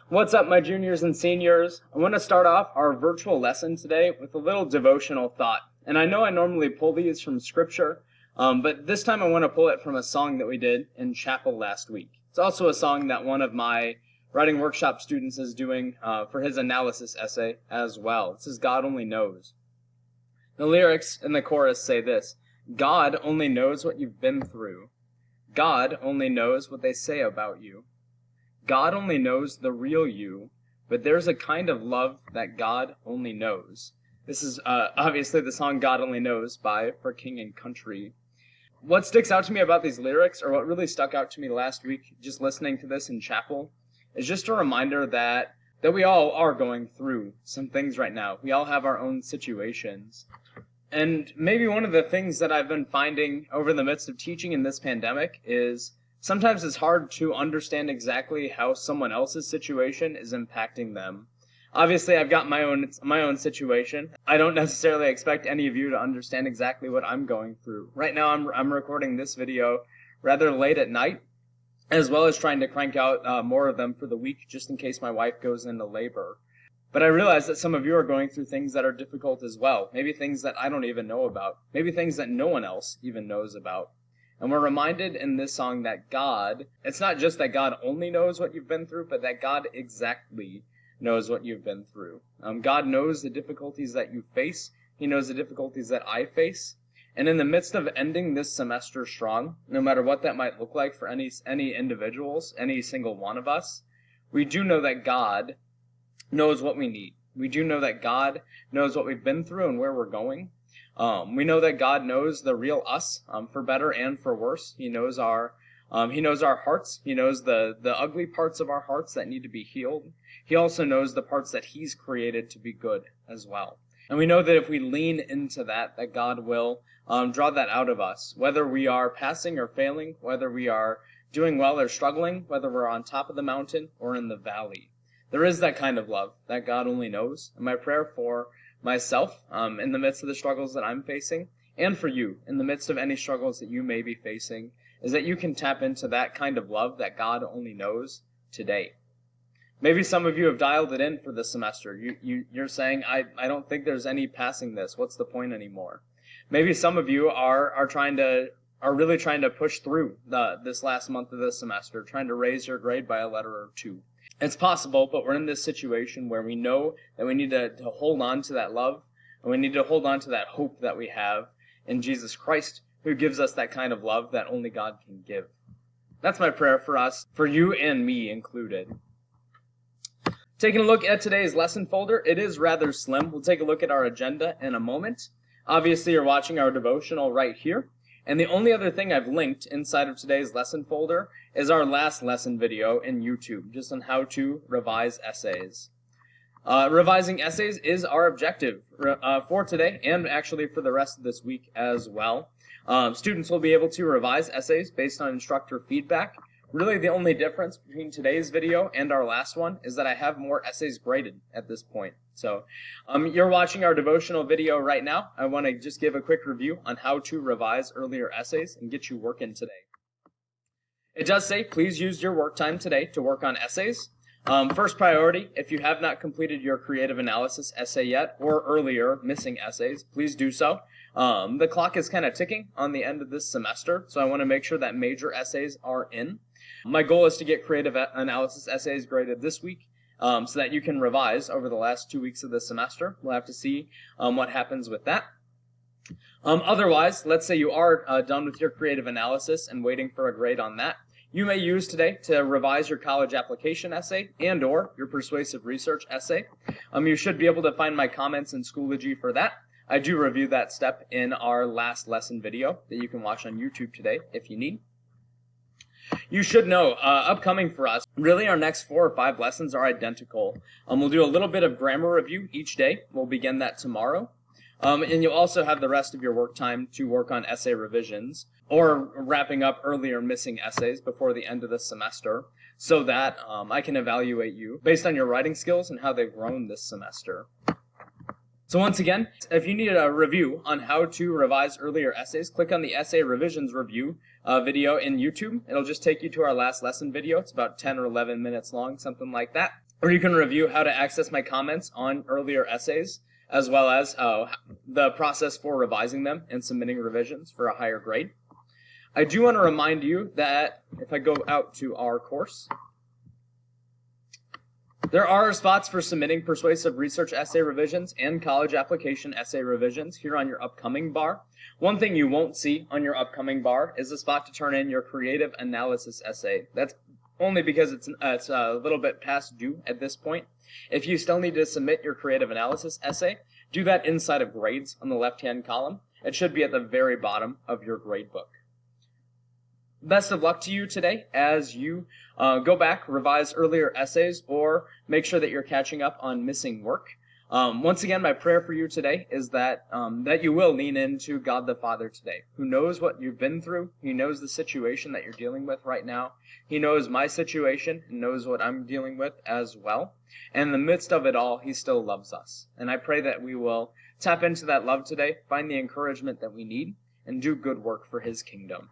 What's up, my juniors and seniors? I want to start off our virtual lesson today with a little devotional thought. And I know I normally pull these from scripture, but this time I want to pull it from a song that we did in chapel last week. It's also a song that one of my writing workshop students is doing for his analysis essay as well. This is God Only Knows. The lyrics in the chorus say this: God only knows what you've been through. God only knows what they say about you. God only knows the real you, but there's a kind of love that God only knows. This is obviously the song God Only Knows by For King and Country. What sticks out to me about these lyrics, or what really stuck out to me last week, just listening to this in chapel, is just a reminder that we all are going through some things right now. We all have our own situations. And maybe one of the things that I've been finding over the midst of teaching in this pandemic is sometimes it's hard to understand exactly how someone else's situation is impacting them. Obviously, I've got my own situation. I don't necessarily expect any of you to understand exactly what I'm going through. Right now, I'm recording this video rather late at night, as well as trying to crank out more of them for the week, just in case my wife goes into labor. But I realize that some of you are going through things that are difficult as well. Maybe things that I don't even know about. Maybe things that no one else even knows about. And we're reminded in this song that God, it's not just that God only knows what you've been through, but that God exactly knows what you've been through. God knows the difficulties that you face. He knows the difficulties that I face. And in the midst of ending this semester strong, no matter what that might look like for any individuals, any single one of us, we do know that God knows what we need. We do know that God knows what we've been through and where we're going. We know that God knows the real us, for better and for worse. He knows our hearts. He knows the ugly parts of our hearts that need to be healed. He also knows the parts that He's created to be good as well. And we know that if we lean into that God will draw that out of us, whether we are passing or failing, whether we are doing well or struggling, whether we're on top of the mountain or in the valley. There is that kind of love that God only knows. And my prayer for myself in the midst of the struggles that I'm facing, and for you in the midst of any struggles that you may be facing, is that you can tap into that kind of love that God only knows today. Maybe some of you have dialed it in for this semester. You're saying, I don't think there's any passing this. What's the point anymore? Maybe some of you are really trying to push through this last month of the semester, trying to raise your grade by a letter or two. It's possible, but we're in this situation where we know that we need to hold on to that love, and we need to hold on to that hope that we have in Jesus Christ, who gives us that kind of love that only God can give. That's my prayer for us, for you and me included. Taking a look at today's lesson folder, it is rather slim. We'll take a look at our agenda in a moment. Obviously, you're watching our devotional right here. And the only other thing I've linked inside of today's lesson folder is our last lesson video in YouTube, just on how to revise essays. Revising essays is our objective for today, and actually for the rest of this week as well. Students will be able to revise essays based on instructor feedback. Really, the only difference between today's video and our last one is that I have more essays graded at this point. So, you're watching our devotional video right now. I want to just give a quick review on how to revise earlier essays and get you working today. It does say, please use your work time today to work on essays. First priority, if you have not completed your creative analysis essay yet, or earlier missing essays, please do so. The clock is kind of ticking on the end of this semester, so I want to make sure that major essays are in. My goal is to get creative analysis essays graded this week, so that you can revise over the last 2 weeks of the semester. We'll have to see what happens with that. Otherwise, let's say you are done with your creative analysis and waiting for a grade on that. You may use today to revise your college application essay and or your persuasive research essay. You should be able to find my comments in Schoology for that. I do review that step in our last lesson video that you can watch on YouTube today if you need. You should know, upcoming for us, really our next 4 or 5 lessons are identical. We'll do a little bit of grammar review each day. We'll begin that tomorrow. And you'll also have the rest of your work time to work on essay revisions or wrapping up earlier missing essays before the end of the semester so that I can evaluate you based on your writing skills and how they've grown this semester. So once again, if you need a review on how to revise earlier essays, click on the Essay Revisions Review video in YouTube. It'll just take you to our last lesson video. It's about 10 or 11 minutes long, something like that. Or you can review how to access my comments on earlier essays, as well as the process for revising them and submitting revisions for a higher grade. I do want to remind you that if I go out to our course, there are spots for submitting persuasive research essay revisions and college application essay revisions here on your upcoming bar. One thing you won't see on your upcoming bar is a spot to turn in your creative analysis essay. That's only because it's a little bit past due at this point. If you still need to submit your creative analysis essay, do that inside of grades on the left-hand column. It should be at the very bottom of your grade book. Best of luck to you today as you go back, revise earlier essays, or make sure that you're catching up on missing work. Once again, my prayer for you today is that you will lean into God the Father today, who knows what you've been through. He knows the situation that you're dealing with right now. He knows my situation and knows what I'm dealing with as well. And in the midst of it all, he still loves us. And I pray that we will tap into that love today, find the encouragement that we need, and do good work for his kingdom.